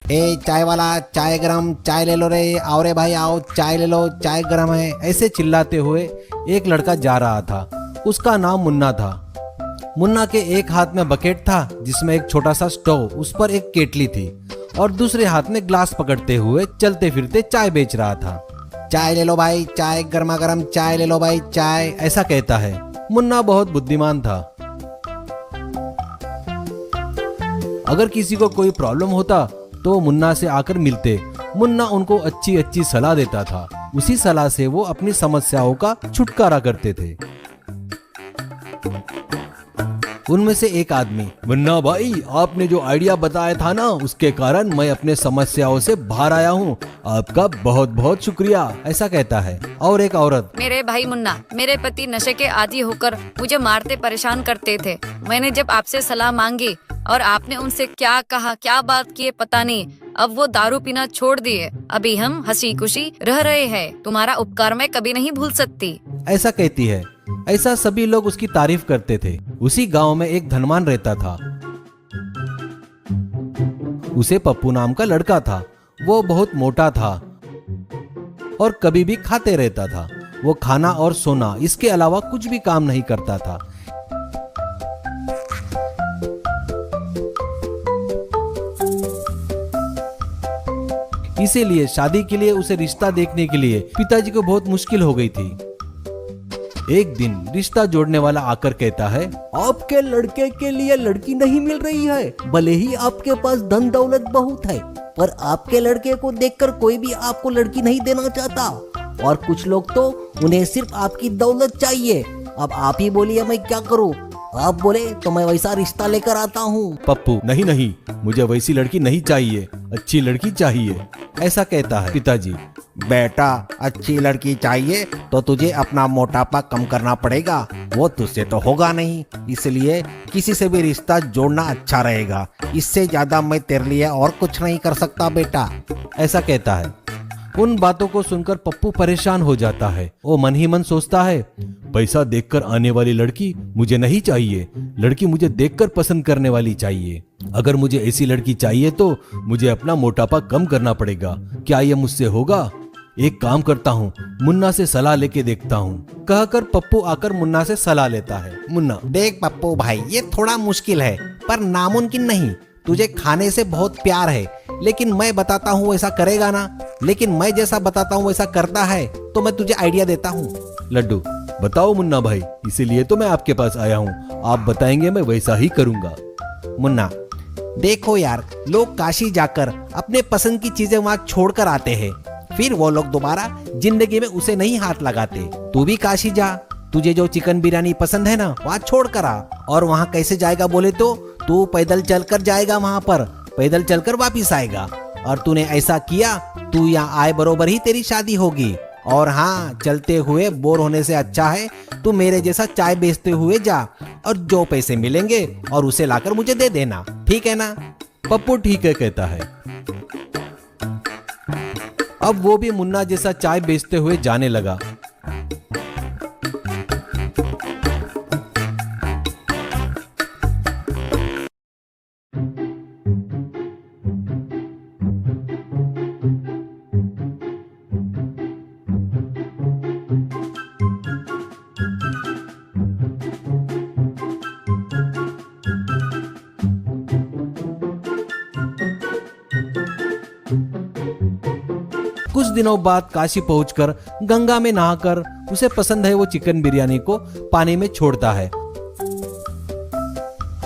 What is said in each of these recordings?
ए चाय वाला, चाय गरम, चाय ले लो रे, आओ रे भाई आओ, चाय ले लो, चाय गरम है, ऐसे चिल्लाते हुए एक लड़का जा रहा था। उसका नाम मुन्ना था। मुन्ना के एक हाथ में बकेट था जिसमें एक छोटा सा स्टोव, उस पर एक केटली थी और दूसरे हाथ में ग्लास पकड़ते हुए चलते फिरते चाय बेच रहा था। चाय ले लो भाई, चाय गर्मा गर्म, चाय ले लो भाई चाय, ऐसा कहता है। मुन्ना बहुत बुद्धिमान था। अगर किसी को कोई प्रॉब्लम होता तो मुन्ना से आकर मिलते। मुन्ना उनको अच्छी अच्छी सलाह देता था। उसी सलाह से वो अपनी समस्याओं का छुटकारा करते थे। उनमें से एक आदमी, मुन्ना भाई आपने जो आइडिया बताया था ना, उसके कारण मैं अपने समस्याओं से बाहर आया हूँ, आपका बहुत बहुत शुक्रिया, ऐसा कहता है। और एक औरत, मेरे भाई मुन्ना, मेरे पति नशे के आदी होकर मुझे मारते परेशान करते थे। मैंने जब आपसे सलाह मांगी और आपने उनसे क्या कहा, क्या बात की पता नहीं, अब वो दारू पीना छोड़ दिए। अभी हम हंसी खुशी रह रहे हैं। तुम्हारा उपकार मैं कभी नहीं भूल सकती, ऐसा कहती है। ऐसा सभी लोग उसकी तारीफ करते थे। उसी गांव में एक धनवान रहता था। उसे पप्पू नाम का लड़का था। वो बहुत मोटा था और कभी भी खाते रहता था। वो खाना और सोना, इसके अलावा कुछ भी काम नहीं करता था। इसीलिए शादी के लिए उसे रिश्ता देखने के लिए पिताजी को बहुत मुश्किल हो गई थी। एक दिन रिश्ता जोड़ने वाला आकर कहता है, आपके लड़के के लिए लड़की नहीं मिल रही है। भले ही आपके पास धन दौलत बहुत है, पर आपके लड़के को देखकर कोई भी आपको लड़की नहीं देना चाहता। और कुछ लोग तो उन्हें सिर्फ आपकी दौलत चाहिए। अब आप ही बोलिए मैं क्या करूं? आप बोले तो मैं वैसा रिश्ता लेकर आता हूँ। पप्पू, नहीं नहीं, मुझे वैसी लड़की नहीं चाहिए, अच्छी लड़की चाहिए, ऐसा कहता है। पिताजी, बेटा अच्छी लड़की चाहिए तो तुझे अपना मोटापा कम करना पड़ेगा, वो तुझसे तो होगा नहीं, इसलिए किसी से भी रिश्ता जोड़ना अच्छा रहेगा। इससे ज्यादा मैं तेरे लिए और कुछ नहीं कर सकता बेटा, ऐसा कहता है। उन बातों को सुनकर पप्पू परेशान हो जाता है। वो मन ही मन सोचता है, पैसा देखकर आने वाली लड़की मुझे नहीं चाहिए, लड़की मुझे देखकर पसंद करने वाली चाहिए। अगर मुझे ऐसी लड़की चाहिए तो मुझे अपना मोटापा कम करना पड़ेगा। क्या ये मुझसे होगा? एक काम करता हूँ, मुन्ना से सलाह लेके देखता हूँ, कहकर पप्पू आकर मुन्ना से सलाह लेता है। मुन्ना, देख पप्पू भाई, ये थोड़ा मुश्किल है पर नामुमकिन नहीं। तुझे खाने से बहुत प्यार है, लेकिन मैं बताता हूँ वैसा करेगा ना? लेकिन मैं जैसा बताता हूँ वैसा करता है तो मैं तुझे आइडिया देता हूँ। लड्डू, बताओ मुन्ना भाई, इसीलिए तो मैं आपके पास आया हूँ, आप बताएंगे मैं वैसा ही करूँगा। मुन्ना, देखो यार, लोग काशी जाकर अपने पसंद की चीजें वहाँ छोड़ कर आते हैं, फिर वो लोग दोबारा जिंदगी में उसे नहीं हाथ लगाते। तू भी काशी जा, तुझे जो चिकन बिरयानी पसंद है ना, वहाँ छोड़ कर आ। और वहाँ कैसे जाएगा बोले तो तू पैदल चलकर जाएगा, वहाँ पर पैदल चलकर वापिस आएगा। और तूने ऐसा किया, तू यहाँ आए बरोबर ही तेरी शादी होगी। और हाँ, चलते हुए बोर होने से अच्छा है तू मेरे जैसा चाय बेचते हुए जा, और जो पैसे मिलेंगे और उसे लाकर मुझे दे देना, ठीक है ना? पप्पू ठीक है कहता है। अब वो भी मुन्ना जैसा चाय बेचते हुए जाने लगा। कुछ दिनों बाद काशी पहुंचकर गंगा में नहाकर उसे पसंद है वो चिकन बिरयानी को पानी में छोड़ता है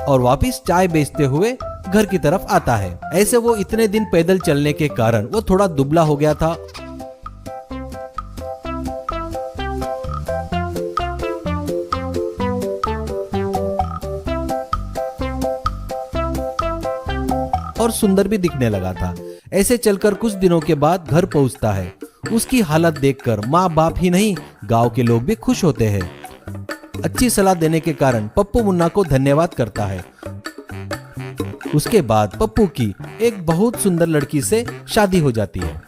और वापिस चाय बेचते हुए घर की तरफ आता है। ऐसे वो इतने दिन पैदल चलने के कारण वो थोड़ा दुबला हो गया था। और सुंदर भी दिखने लगा था। ऐसे चलकर कुछ दिनों के बाद घर पहुंचता है। उसकी हालत देखकर माँ बाप ही नहीं, गांव के लोग भी खुश होते हैं। अच्छी सलाह देने के कारण पप्पू मुन्ना को धन्यवाद करता है। उसके बाद पप्पू की एक बहुत सुंदर लड़की से शादी हो जाती है।